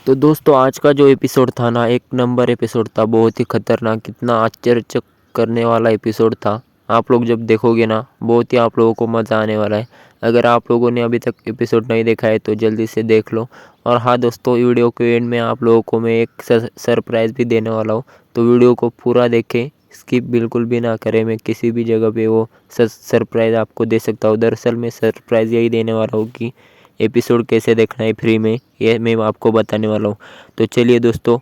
तो दोस्तों आज का जो एपिसोड था ना, एक नंबर एपिसोड था। बहुत ही खतरनाक, कितना आश्चर्यचक करने वाला एपिसोड था। आप लोग जब देखोगे ना, बहुत ही आप लोगों को मज़ा आने वाला है। अगर आप लोगों ने अभी तक एपिसोड नहीं देखा है तो जल्दी से देख लो। और हाँ दोस्तों, वीडियो के एंड में आप लोगों को मैं एक सरप्राइज़ भी देने वाला हूँ, तो वीडियो को पूरा देखें, स्किप बिल्कुल भी ना करें। मैं किसी भी जगह पे वो सरप्राइज़ आपको दे सकता हूँ। दरअसल मैं सरप्राइज़ यही देने वाला हूँ कि एपिसोड कैसे देखना है फ्री में, ये मैं आपको बताने वाला हूँ। तो चलिए दोस्तों,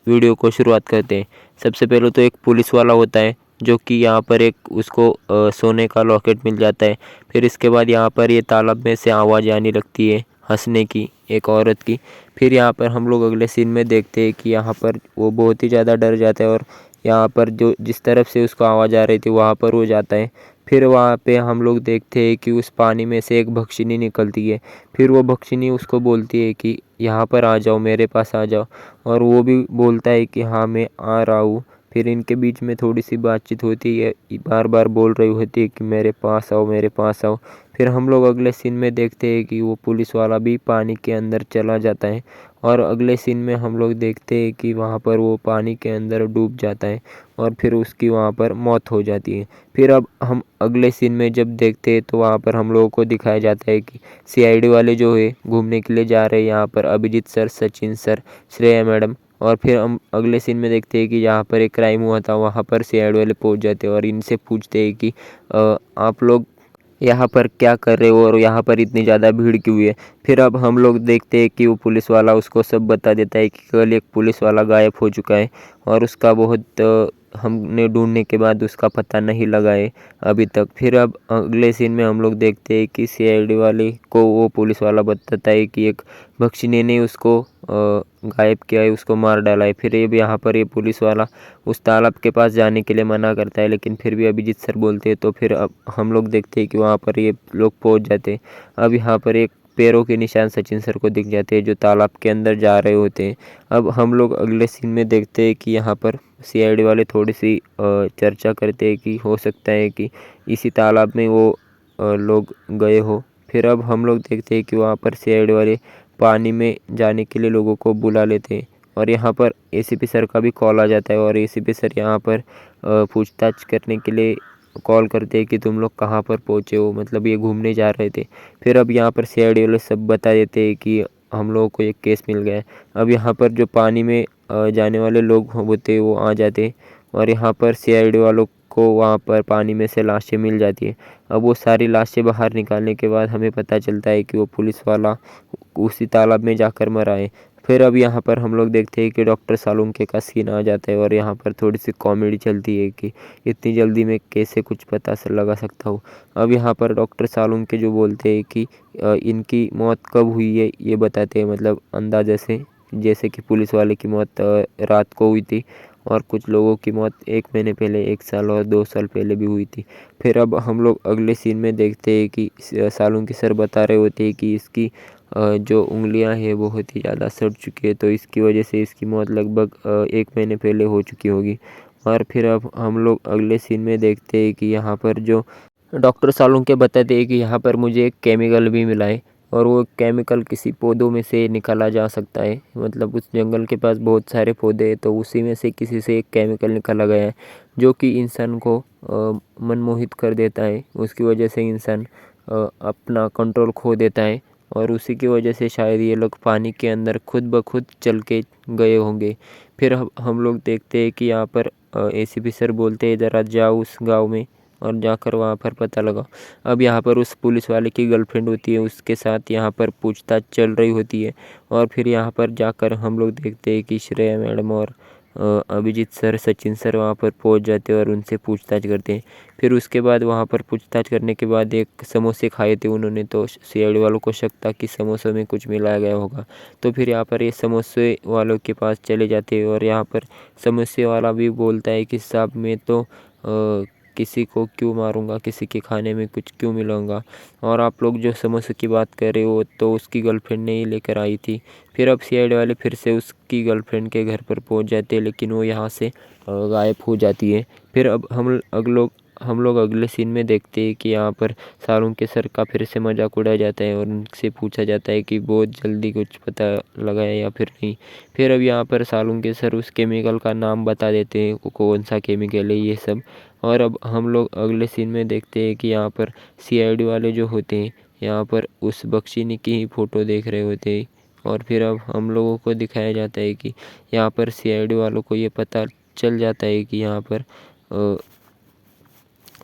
वीडियो को शुरुआत करते हैं। सबसे पहले तो एक पुलिस वाला होता है जो कि यहाँ पर एक उसको सोने का लॉकेट मिल जाता है। फिर इसके बाद यहाँ पर ये तालाब में से आवाज़ आने लगती है, हंसने की, एक औरत की। फिर यहाँ पर हम लोग अगले सीन में देखते हैं कि यहाँ पर वो बहुत ही ज़्यादा डर जाता है और यहाँ पर जो जिस तरफ से उसको आवाज़ आ रही थी वहाँ पर वो जाता है। फिर वहाँ पे हम लोग देखते हैं कि उस पानी में से एक भक्षिनी निकलती है। फिर वो भक्षिनी उसको बोलती है कि यहाँ पर आ जाओ, मेरे पास आ जाओ। और वो भी बोलता है कि हाँ मैं आ रहा हूँ। फिर इनके बीच में थोड़ी सी बातचीत होती है, बार बार बोल रही होती है कि मेरे पास आओ, मेरे पास आओ। फिर हम लोग अगले सीन में देखते हैं कि वो पुलिस वाला भी पानी के अंदर चला जाता है। और अगले सीन में हम लोग देखते हैं कि वहाँ पर वो पानी के अंदर डूब जाता है और फिर उसकी वहाँ पर मौत हो जाती है। फिर अब हम अगले सीन में जब देखते हैं तो वहाँ पर हम लोगों को दिखाया जाता है कि सीआईडी वाले जो है घूमने के लिए जा रहे हैं। यहाँ पर Abhijit sir, Sachin sir, Shreya madam. और फिर हम अगले सीन में देखते हैं कि जहाँ पर एक क्राइम हुआ था वहाँ पर सीआईडी वाले पहुँच जाते हैं और इनसे पूछते हैं कि आप लोग यहाँ पर क्या कर रहे हो और यहाँ पर इतनी ज़्यादा भीड़ क्यों है। फिर अब हम लोग देखते हैं कि वो पुलिस वाला उसको सब बता देता है कि कल एक पुलिस वाला गायब हो चुका है और उसका बहुत हमने ढूंढने के बाद उसका पता नहीं लगा है अभी तक। फिर अब अगले सीन में हम लोग देखते हैं कि सीआईडी वाले को वो पुलिस वाला बताता है कि एक भक्षिनी ने उसको गायब किया है, उसको मार डाला है। फिर ये यहाँ पर ये पुलिस वाला उस तालाब के पास जाने के लिए मना करता है, लेकिन फिर भी अभिजीत सर बोलते हैं। तो फिर अब हम लोग देखते हैं कि वहाँ पर ये लोग पहुँच जाते हैं। अब यहाँ पर एक पैरों के निशान सचिन सर को दिख जाते हैं जो तालाब के अंदर जा रहे होते हैं। अब हम लोग अगले सीन में देखते हैं कि यहाँ पर सीआईडी वाले थोड़ी सी चर्चा करते हैं कि हो सकता है कि इसी तालाब में वो लोग गए हो। फिर अब हम लोग देखते हैं कि वहाँ पर सीआईडी वाले पानी में जाने के लिए लोगों को बुला लेते हैं और यहाँ पर एसीपी सर का भी कॉल आ जाता है और एसीपी सर यहाँ पर पूछताछ करने के लिए कॉल करते हैं कि तुम लोग कहाँ पर पहुँचे हो, मतलब ये घूमने जा रहे थे। फिर अब यहाँ पर सीआईडी वाले सब बता देते हैं कि हम लोगों को एक केस मिल गया है। अब यहाँ पर जो पानी में जाने वाले लोग होते हैं वो आ जाते हैं और यहाँ पर सीआईडी वालों को वहाँ पर पानी में से लाशें मिल जाती है। अब वो सारी लाशें बाहर निकालने के बाद हमें पता चलता है कि वो पुलिस वाला उसी तालाब में जाकर मरा है। फिर अब यहाँ पर हम लोग देखते हैं कि डॉक्टर सालुंके का सीन आ जाता है और यहाँ पर थोड़ी सी कॉमेडी चलती है कि इतनी जल्दी में कैसे कुछ पता लगा सकता हूँ। अब यहाँ पर डॉक्टर सालुंके जो बोलते हैं कि इनकी मौत कब हुई है ये बताते हैं, मतलब अंदाजे से, जैसे कि पुलिस वाले की मौत रात को हुई थी और कुछ लोगों की मौत 1 महीने पहले, 1 साल और 2 साल पहले भी हुई थी। फिर अब हम लोग अगले सीन में देखते हैं कि सालुंके सर बता रहे होते हैं कि इसकी जो उंगलियां हैं बहुत ही ज़्यादा सड़ चुकी है, तो इसकी वजह से इसकी मौत लगभग 1 महीने पहले हो चुकी होगी। और फिर अब हम लोग अगले सीन में देखते हैं कि यहाँ पर जो डॉक्टर सालुंके बताते हैं कि यहाँ पर मुझे एक केमिकल भी मिला है और वो केमिकल किसी पौधों में से निकाला जा सकता है। मतलब उस जंगल के पास बहुत सारे पौधे हैं, तो उसी में से किसी से एक केमिकल निकाला गया है जो कि इंसान को मनमोहित कर देता है। उसकी वजह से इंसान अपना कंट्रोल खो देता है और उसी की वजह से शायद ये लोग पानी के अंदर खुद ब खुद चल के गए होंगे। फिर हम लोग देखते हैं कि यहाँ पर एसीपी सर बोलते हैं ज़रा जाओ उस गांव में और जाकर वहाँ पर पता लगाओ। अब यहाँ पर उस पुलिस वाले की गर्लफ्रेंड होती है, उसके साथ यहाँ पर पूछताछ चल रही होती है। और फिर यहाँ पर जाकर हम लोग देखते हैं कि श्रेया मैडम और अभिजीत सर, सचिन सर वहाँ पर पहुँच जाते हैं और उनसे पूछताछ करते हैं। फिर उसके बाद वहाँ पर पूछताछ करने के बाद एक समोसे खाए थे उन्होंने, तो सीआईडी वालों को शक था कि समोसों में कुछ मिलाया गया होगा। तो फिर यहाँ पर ये समोसे वालों के पास चले जाते हैं और यहाँ पर समोसे वाला भी बोलता है कि साहब मैं तो किसी को क्यों मारूंगा, किसी के खाने में कुछ क्यों मिलाऊंगा। और आप लोग जो समोसे की बात कर रहे हो तो उसकी गर्लफ्रेंड ने ही लेकर आई थी। फिर अब सीआईडी वाले फिर से उसकी गर्लफ्रेंड के घर पर पहुंच जाते हैं, लेकिन वो यहाँ से गायब हो जाती है। फिर अब हम लोग अगले सीन में देखते हैं कि यहाँ पर सालुंके सर का फिर से मजाक उड़ाया जाता है और उनसे पूछा जाता है कि बहुत जल्दी कुछ पता लगा है या फिर नहीं। फिर अब यहाँ पर सालुंके सर उस केमिकल का नाम बता देते हैं कौन सा केमिकल है ये सब। और अब हम लोग अगले सीन में देखते हैं कि यहाँ पर सीआईडी वाले जो होते हैं यहाँ पर उस बख्शिनी की ही फ़ोटो देख रहे होते हैं। और फिर अब हम लोगों को दिखाया जाता है कि यहाँ पर सीआईडी वालों को ये पता चल जाता है कि यहाँ पर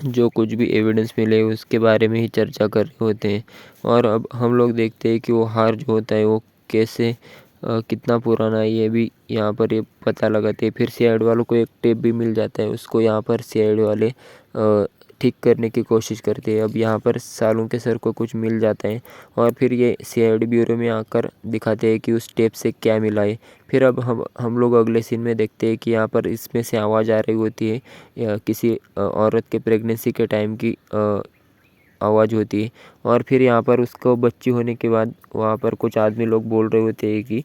जो कुछ भी एविडेंस मिले उसके बारे में ही चर्चा कर रहे होते हैं। और अब हम लोग देखते हैं कि वो हार जो होता है वो कैसे कितना पुराना है ये भी यहाँ पर ये पता लगाते हैं। फिर सीआईडी वालों को एक टेप भी मिल जाता है, उसको यहाँ पर सीआईडी वाले ठीक करने की कोशिश करते हैं। अब यहाँ पर सालुंके सर को कुछ मिल जाता है और फिर ये सीआईडी ब्यूरो में आकर दिखाते हैं कि उस टेप से क्या मिला है। फिर अब हम लोग अगले सीन में देखते हैं कि यहाँ पर इसमें से आवाज़ आ रही होती है किसी औरत के प्रेगनेंसी के टाइम की आवाज़ होती है। और फिर यहाँ पर उसको बच्ची होने के बाद वहाँ पर कुछ आदमी लोग बोल रहे होते हैं कि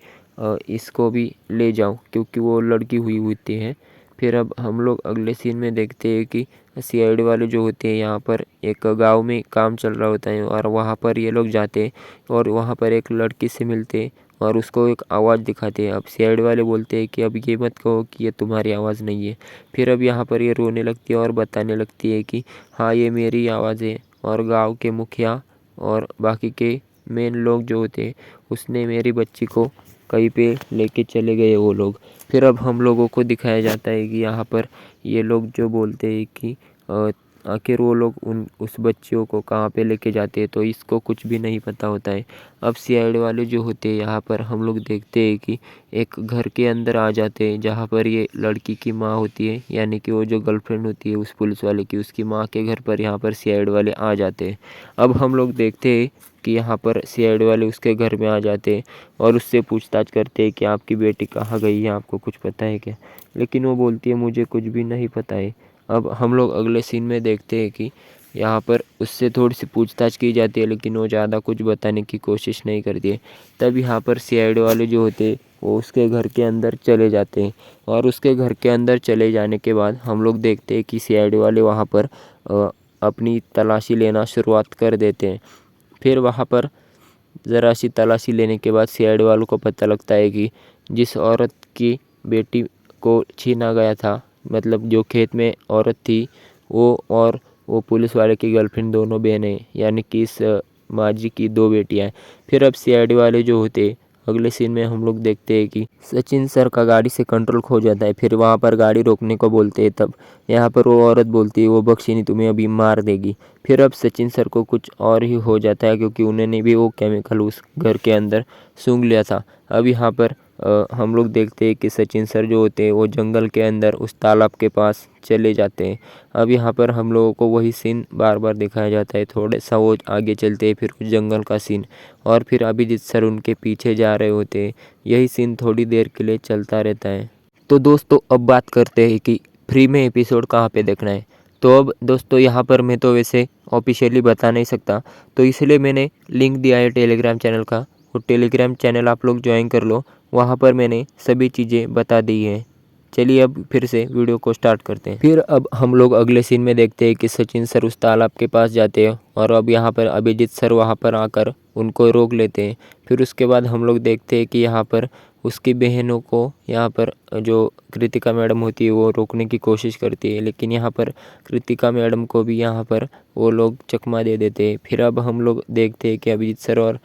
इसको भी ले जाओ क्योंकि वो लड़की हुई होती है। फिर अब हम लोग अगले सीन में देखते हैं कि सीआईडी वाले जो होते हैं यहाँ पर एक गांव में काम चल रहा होता है और वहाँ पर ये लोग जाते हैं और वहाँ पर एक लड़की से मिलते हैं और उसको एक आवाज़ दिखाते हैं। अब सीआईडी वाले बोलते हैं कि अब ये मत कहो कि ये तुम्हारी आवाज़ नहीं है। फिर अब यहाँ पर ये रोने लगती है और बताने लगती है कि हाँ ये मेरी आवाज़ है और गांव के मुखिया और बाकी के मेन लोग जो होते हैं उसने मेरी बच्ची को कहीं पे लेके चले गए वो लोग। फिर अब हम लोगों को दिखाया जाता है कि यहाँ पर ये लोग जो बोलते हैं कि आखिर वो लोग उस बच्चियों को कहाँ पे लेके जाते हैं तो इसको कुछ भी नहीं पता होता है। अब सीआईडी वाले जो होते हैं यहाँ पर हम लोग देखते हैं कि एक घर के अंदर आ जाते हैं जहाँ पर ये लड़की की माँ होती है, यानी कि वो जो गर्लफ्रेंड होती है उस पुलिस वाले की, उसकी माँ के घर पर यहाँ पर सीआईडी वाले आ जाते हैं। अब हम लोग देखते हैं कि यहाँ पर सीआईडी वाले उसके घर में आ जाते हैं और उससे पूछताछ करते हैं कि आपकी बेटी कहाँ गई है, आपको कुछ पता है क्या। लेकिन वो बोलती है मुझे कुछ भी नहीं पता है। अब हम लोग अगले सीन में देखते हैं कि यहाँ पर उससे थोड़ी सी पूछताछ की जाती है लेकिन वो ज़्यादा कुछ बताने की कोशिश नहीं करती है। तब यहाँ पर सीआईडी वाले जो होते हैं वो उसके घर के अंदर चले जाते हैं और उसके घर के अंदर चले जाने के बाद हम लोग देखते हैं कि सीआईडी वाले वहाँ पर अपनी तलाशी लेना शुरुआत कर देते हैं। फिर वहाँ पर ज़रा सी तलाशी लेने के बाद सीआईडी वालों को पता लगता है कि जिस औरत की बेटी को छीना गया था, मतलब जो खेत में औरत थी वो और वो पुलिस वाले की गर्लफ्रेंड दोनों बहनें, यानी कि इस माजी की 2 बेटियां हैं। फिर अब सीआईडी वाले जो होते अगले सीन में हम लोग देखते हैं कि सचिन सर का गाड़ी से कंट्रोल खो जाता है। फिर वहाँ पर गाड़ी रोकने को बोलते हैं, तब यहाँ पर वो औरत बोलती है वो बख्शिनी तुम्हें अभी मार देगी। फिर अब सचिन सर को कुछ और ही हो जाता है क्योंकि उन्होंने भी वो केमिकल उस घर के अंदर सूंघ लिया था। अब यहाँ पर हम लोग देखते हैं कि सचिन सर जो होते हैं वो जंगल के अंदर उस तालाब के पास चले जाते हैं। अब यहाँ पर हम लोगों को वही सीन बार बार दिखाया जाता है। थोड़े सा वो आगे चलते हैं फिर उस जंगल का सीन और फिर अभिजीत सर उनके पीछे जा रहे होते हैं। यही सीन थोड़ी देर के लिए चलता रहता है। तो दोस्तों अब बात करते हैं कि फ्री में एपिसोड कहाँ पे देखना है। तो अब दोस्तों यहाँ पर मैं तो वैसे ऑफिशियली बता नहीं सकता, तो इसलिए मैंने लिंक दिया है टेलीग्राम चैनल का। वो टेलीग्राम चैनल आप लोग ज्वाइन कर लो, वहाँ पर मैंने सभी चीज़ें बता दी हैं। चलिए अब फिर से वीडियो को स्टार्ट करते हैं। फिर अब हम लोग अगले सीन में देखते हैं कि सचिन सर उस तालाब के पास जाते हैं और अब यहाँ पर अभिजीत सर वहाँ पर आकर उनको रोक लेते हैं। फिर उसके बाद हम लोग देखते हैं कि यहाँ पर उसकी बहनों को यहाँ पर जो कृतिका मैडम होती है वो रोकने की कोशिश करती है, लेकिन यहाँ पर कृतिका मैडम को भी यहाँ पर वो लोग चकमा दे देते हैं। फिर अब हम लोग देखते हैं कि अभिजीत सर और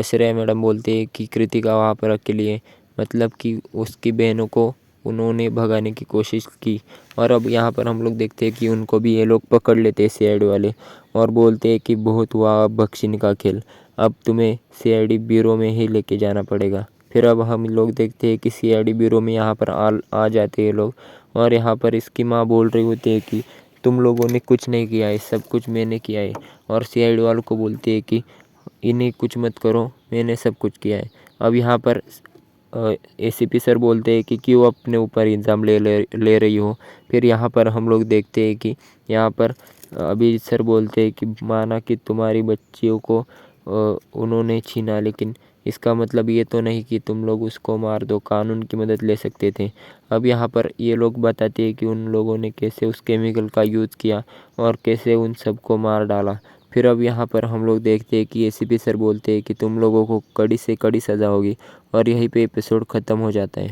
श्रेया मैडम बोलते हैं कि कृतिका वहाँ पर अकेली है, मतलब कि उसकी बहनों को उन्होंने भगाने की कोशिश की। और अब यहाँ पर हम लोग देखते हैं कि उनको भी ये लोग पकड़ लेते हैं सीआईडी वाले और बोलते हैं कि बहुत हुआ अब बख्शिनी का खेल, अब तुम्हें सीआईडी ब्यूरो में ही लेके जाना पड़ेगा। फिर अब हम लोग देखते हैं कि सीआईडी ब्यूरो में यहाँ पर आ जाते हैं लोग और यहाँ पर इसकी माँ बोल रही होती है कि तुम लोगों ने कुछ नहीं किया है, सब कुछ मैंने किया है। और सीआईडी वालों को बोलती है कि इन्हें कुछ मत करो, मैंने सब कुछ किया है। अब यहाँ पर एसीपी सर बोलते हैं कि क्यों अपने ऊपर इल्ज़ाम ले रही हो। फिर यहाँ पर हम लोग देखते हैं कि यहाँ पर अभिजीत सर बोलते हैं कि माना कि तुम्हारी बच्चियों को उन्होंने छीना, लेकिन इसका मतलब ये तो नहीं कि तुम लोग उसको मार दो, कानून की मदद ले सकते थे। अब यहाँ पर ये लोग बताते हैं कि उन लोगों ने कैसे उस केमिकल का यूज़ किया और कैसे उन सबको मार डाला। फिर अब यहाँ पर हम लोग देखते हैं कि एसीपी सर बोलते हैं कि तुम लोगों को कड़ी से कड़ी सज़ा होगी और यहीं पे एपिसोड ख़त्म हो जाता है।